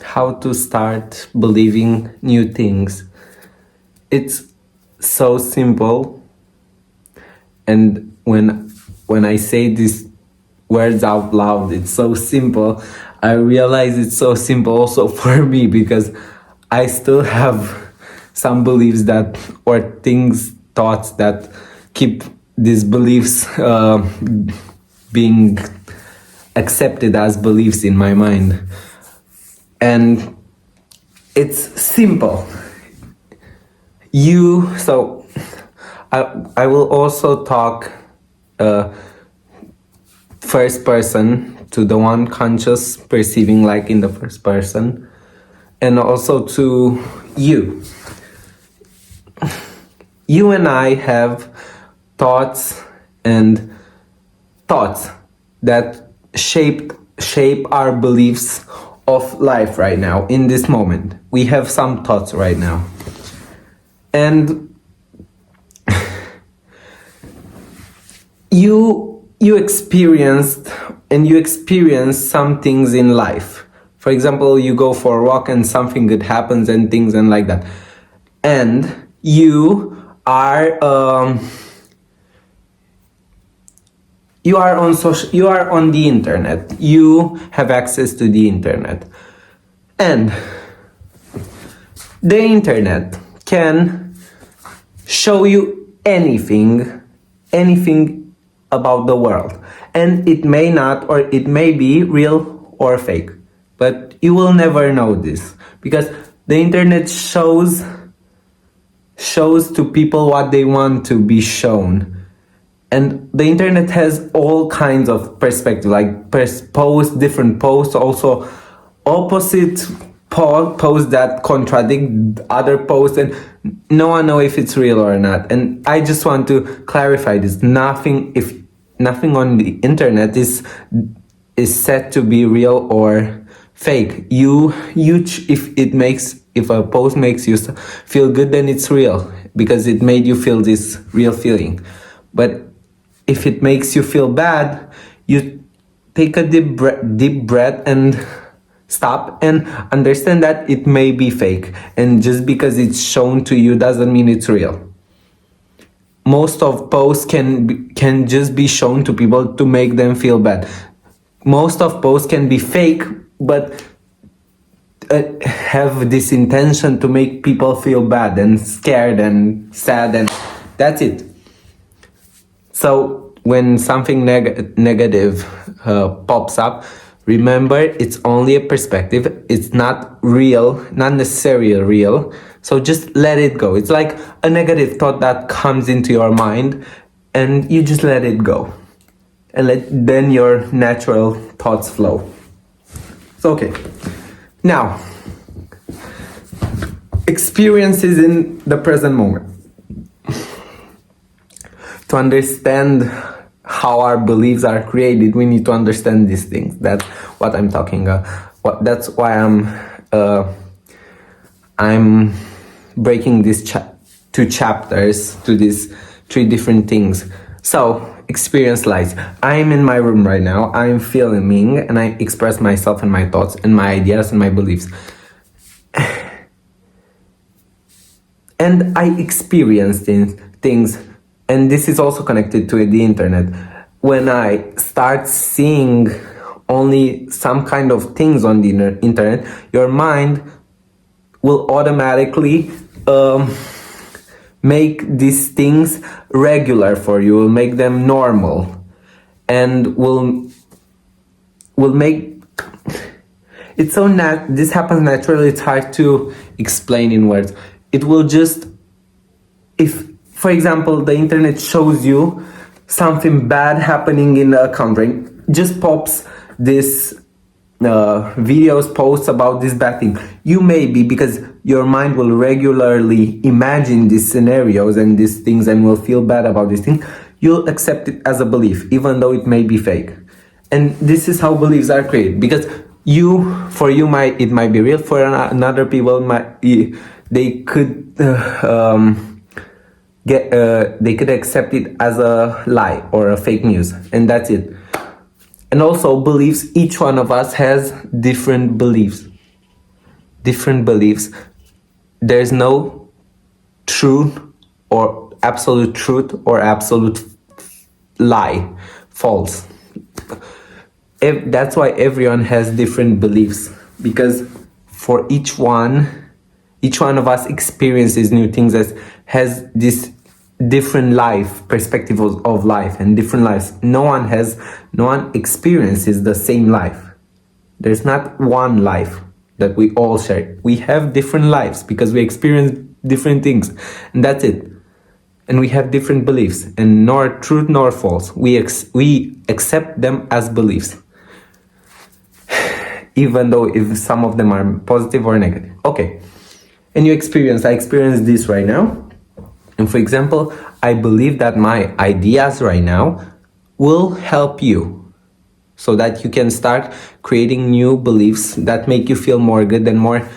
how to start believing new things. It's so simple, and when I say these words out loud, it's so simple. I realize it's so simple also for me, because I still have some beliefs that, or things, thoughts that keep these beliefs being accepted as beliefs in my mind. And it's simple. So I will also talk first person, to the one conscious perceiving like in the first person, and also to you. You and I have thoughts that shape our beliefs of life right now. In this moment, we have some thoughts right now, and you experience some things in life. For example, you go for a walk and something good happens and things and like that, and you are on the internet. You have access to the internet, and the internet can show you anything about the world, and it may not, or it may be real or fake, but you will never know this, because the internet shows to people what they want to be shown. And the internet has all kinds of perspective, like different posts, also opposite posts that contradict other posts, and no one knows if it's real or not. And I just want to clarify this: nothing on the internet is said to be real or fake. If a post makes you feel good, then it's real, because it made you feel this real feeling. But if it makes you feel bad, you take a deep breath and stop and understand that it may be fake. And just because it's shown to you doesn't mean it's real. Most of posts can just be shown to people to make them feel bad. Most of posts can be fake, but have this intention to make people feel bad and scared and sad, and that's it. So when something negative pops up, remember, it's only a perspective. It's not real, not necessarily real. So just let it go. It's like a negative thought that comes into your mind, and you just let it go, and then your natural thoughts flow. So okay. Now, experiences in the present moment. To understand how our beliefs are created, we need to understand these things. That's what I'm talking about. That's why I'm breaking these two chapters to these three different things. So, experience lies. I'm in my room right now. I'm filming, and I express myself and my thoughts and my ideas and my beliefs. And I experience things. And this is also connected to the internet. When I start seeing only some kind of things on the internet, your mind will automatically make these things regular for you, will make them normal, and will make it so this happens naturally. It's hard to explain in words. It will just, if, for example, the internet shows you something bad happening in a country, just pops this videos, posts about this bad thing. You may be, because your mind will regularly imagine these scenarios and these things and will feel bad about these things, you'll accept it as a belief, even though it may be fake. And this is how beliefs are created, because for you it might be real, for another people they could they could accept it as a lie or a fake news, and that's it. And also beliefs, each one of us has different beliefs. different beliefs. There's no truth or absolute lie, false. That's why everyone has different beliefs, because for each one of us experiences new things, as has this different life perspective of life and different lives. No one experiences the same life. There's not one life that we all share. We have different lives because we experience different things, and that's it. And we have different beliefs, and nor truth nor false. We accept them as beliefs, even though if some of them are positive or negative. Okay. And I experience this right now. And for example, I believe that my ideas right now will help you, so that you can start creating new beliefs that make you feel more good and more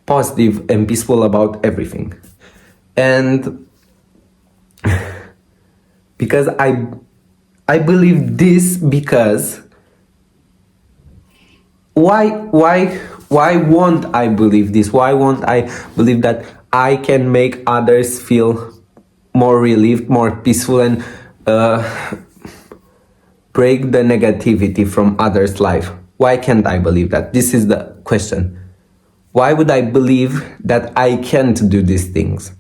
positive and peaceful about everything. And because I believe this, because why won't I believe this? Why won't I believe that I can make others feel more relieved, more peaceful, and break the negativity from others' life? Why can't I believe that? This is the question. Why would I believe that I can't do these things?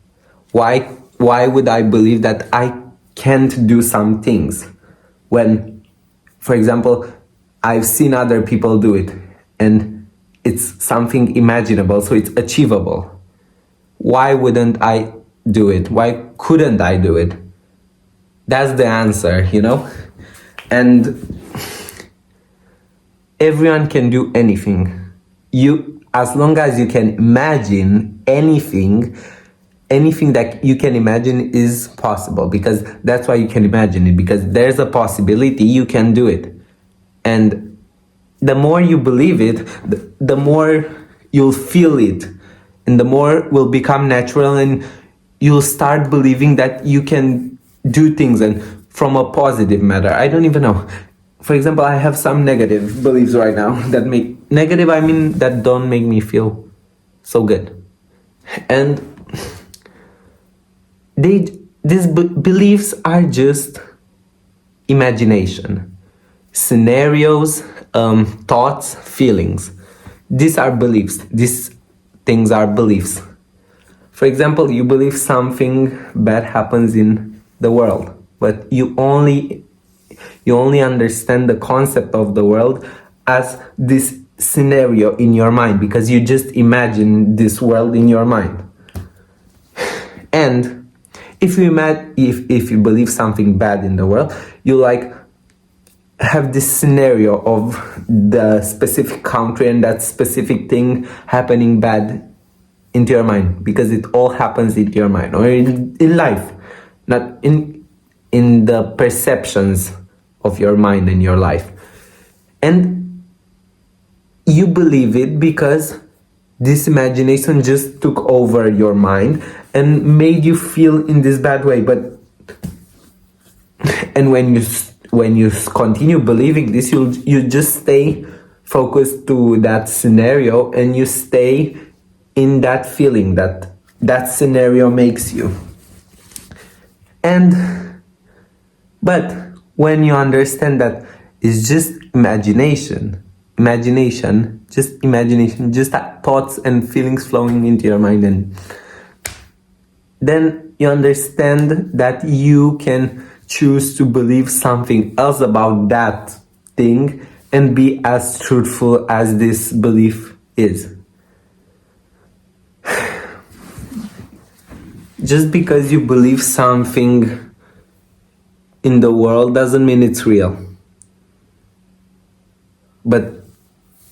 Why would I believe that I can't do some things when, for example, I've seen other people do it and it's something imaginable, so it's achievable? Why wouldn't I do it? Why couldn't I do it? That's the answer, you know? And everyone can do anything. As long as you can imagine anything that you can imagine is possible, because that's why you can imagine it, because there's a possibility you can do it. And the more you believe it, the more you'll feel it, and the more will become natural, and you'll start believing that you can do things, and from a positive matter. I don't even know. For example, I have some negative beliefs right now that that don't make me feel so good. And these beliefs are just imagination, scenarios, thoughts, feelings. These are beliefs. These things are beliefs. For example, you believe something bad happens in the world, but you only understand the concept of the world as this scenario in your mind, because you just imagine this world in your mind. And if you believe something bad in the world, you have this scenario of the specific country and that specific thing happening bad into your mind, because it all happens into your mind, or in life, not in the perceptions of your mind and your life. And you believe it because this imagination just took over your mind and made you feel in this bad way. And when you continue believing this, you just stay focused to that scenario, and you stay in that feeling that scenario makes you. But when you understand that it's just imagination, just thoughts and feelings flowing into your mind, and then you understand that you can choose to believe something else about that thing and be as truthful as this belief is. Just because you believe something in the world doesn't mean it's real. But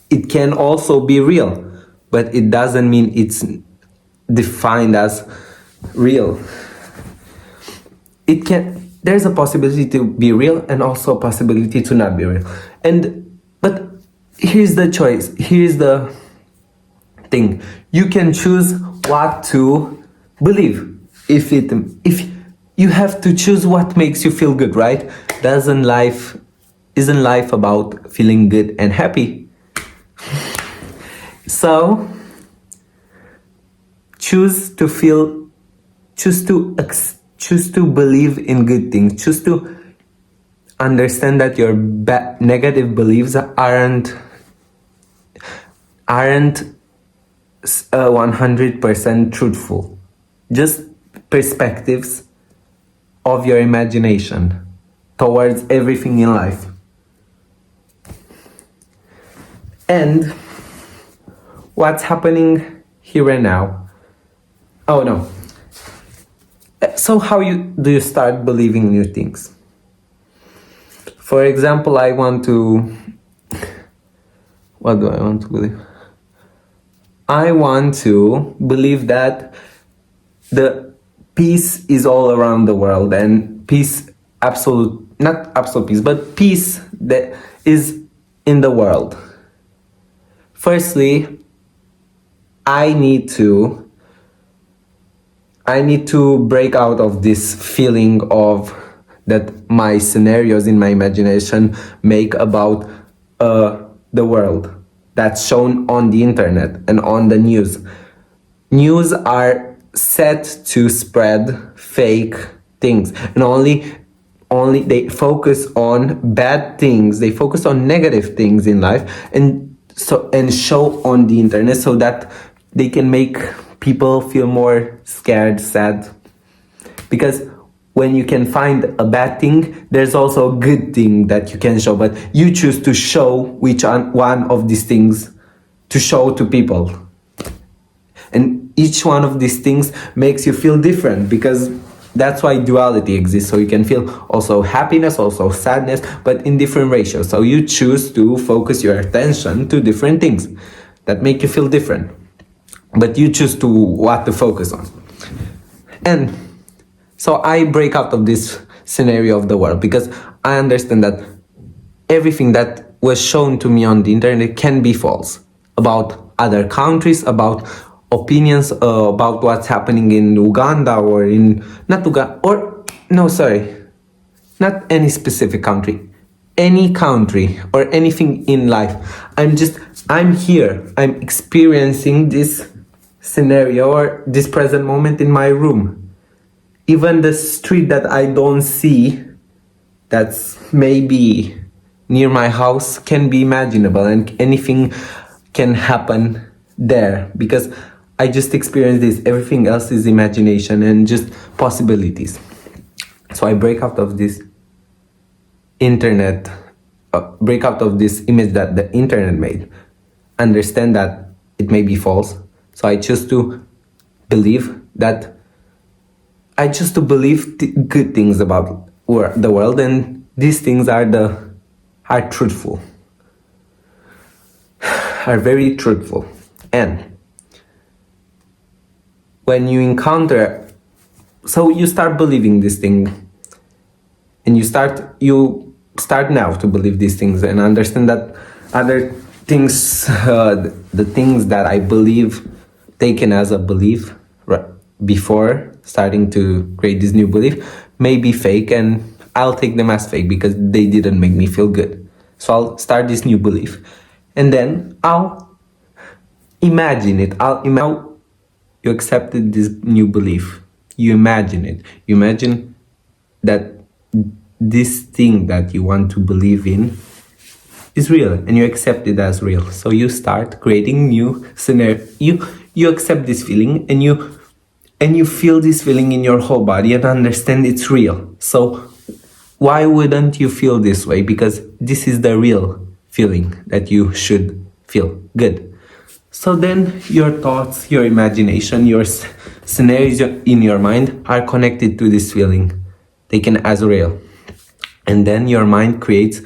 it can also be real, but it doesn't mean it's defined as real. There's a possibility to be real and also a possibility to not be real. But here's the choice. Here's the thing. You can choose what to believe. If you have to choose what makes you feel good, right? Isn't life about feeling good and happy? So choose to feel, choose to believe in good things, choose to understand that your negative beliefs aren't 100% truthful, just perspectives of your imagination towards everything in life. And what's happening here and now? Oh no. So how do you start believing new things? For example, what do I want to believe? I want to believe that the peace is all around the world, and peace, not absolute peace, but peace that is in the world. Firstly, I need to break out of this feeling of that my scenarios in my imagination make about the world that's shown on the internet and on the news. News are set to spread fake things, and only they focus on bad things, they focus on negative things in life, and show on the internet so that they can make people feel more scared, sad. Because when you can find a bad thing, there's also a good thing that you can show, but you choose to show which one of these things to show to people. And each one of these things makes you feel different, because that's why duality exists. So you can feel also happiness, also sadness, but in different ratios. So you choose to focus your attention to different things that make you feel different, but you choose to what to focus on. And so I break out of this scenario of the world, because I understand that everything that was shown to me on the internet can be false about other countries, about opinions about what's happening in Uganda or not any specific country, any country or anything in life. I'm here, I'm experiencing this scenario or this present moment in my room. Even the street that I don't see, that's maybe near my house, can be imaginable, and anything can happen there, because I just experienced this. Everything else is imagination and just possibilities. So I break out of this break out of this image that the internet made, understand that it may be false. So I choose to believe good things about the world, and these things are truthful, are very truthful. And when you encounter, so you start believing this thing, and you start now to believe these things and understand that other things, the things that I believe, taken as a belief before starting to create this new belief, may be fake, and I'll take them as fake because they didn't make me feel good. So I'll start this new belief, and then I'll imagine it. You accepted this new belief. You imagine it. You imagine that this thing that you want to believe in is real, and you accept it as real. So you start creating new scenario. You accept this feeling, and you feel this feeling in your whole body and understand it's real. So why wouldn't you feel this way? Because this is the real feeling that you should feel good. So then your thoughts, your imagination, your scenarios in your mind are connected to this feeling, taken as real. And then your mind creates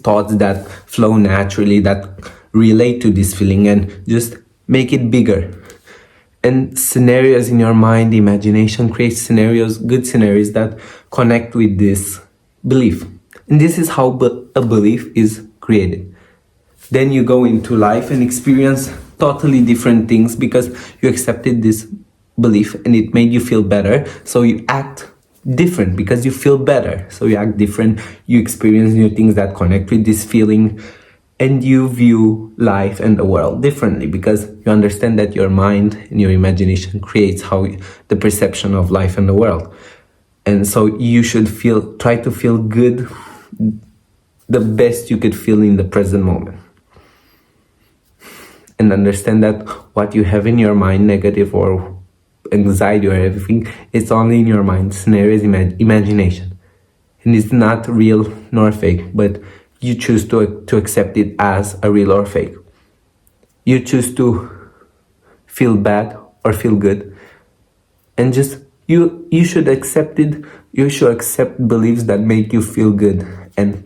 thoughts that flow naturally, that relate to this feeling, and just make it bigger. And scenarios in your mind, imagination creates scenarios, good scenarios that connect with this belief. And this is how a belief is created. Then you go into life and experience totally different things because you accepted this belief and it made you feel better. So you act different because you feel better. So you act different. You experience new things that connect with this feeling. and you view life and the world differently because you understand that your mind and your imagination creates the perception of life and the world. And so you should try to feel good, the best you could feel in the present moment. And understand that what you have in your mind, negative or anxiety or everything, it's only in your mind. Scenarios, imagination. And it's not real nor fake, but you choose to accept it as a real or fake. You choose to feel bad or feel good. And just, you should accept it. You should accept beliefs that make you feel good and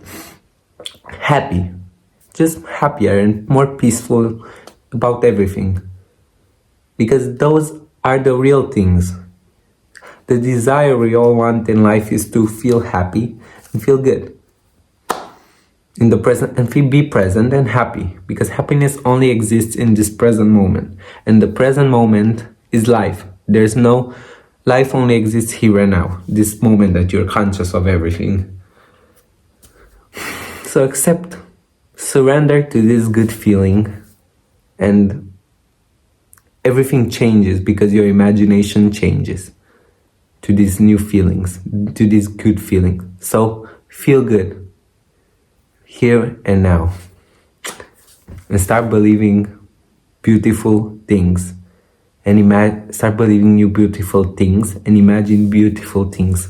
happy. Just happier and more peaceful about everything. Because those are the real things. The desire we all want in life is to feel happy and feel good in the present, and be present and happy, because happiness only exists in this present moment, and the present moment is life. There's no life, only exists here and now, this moment that you're conscious of everything. So accept, surrender to this good feeling, and everything changes because your imagination changes to these new feelings, to this good feeling. So feel good here and now, and start believing beautiful things, and start believing new beautiful things, and imagine beautiful things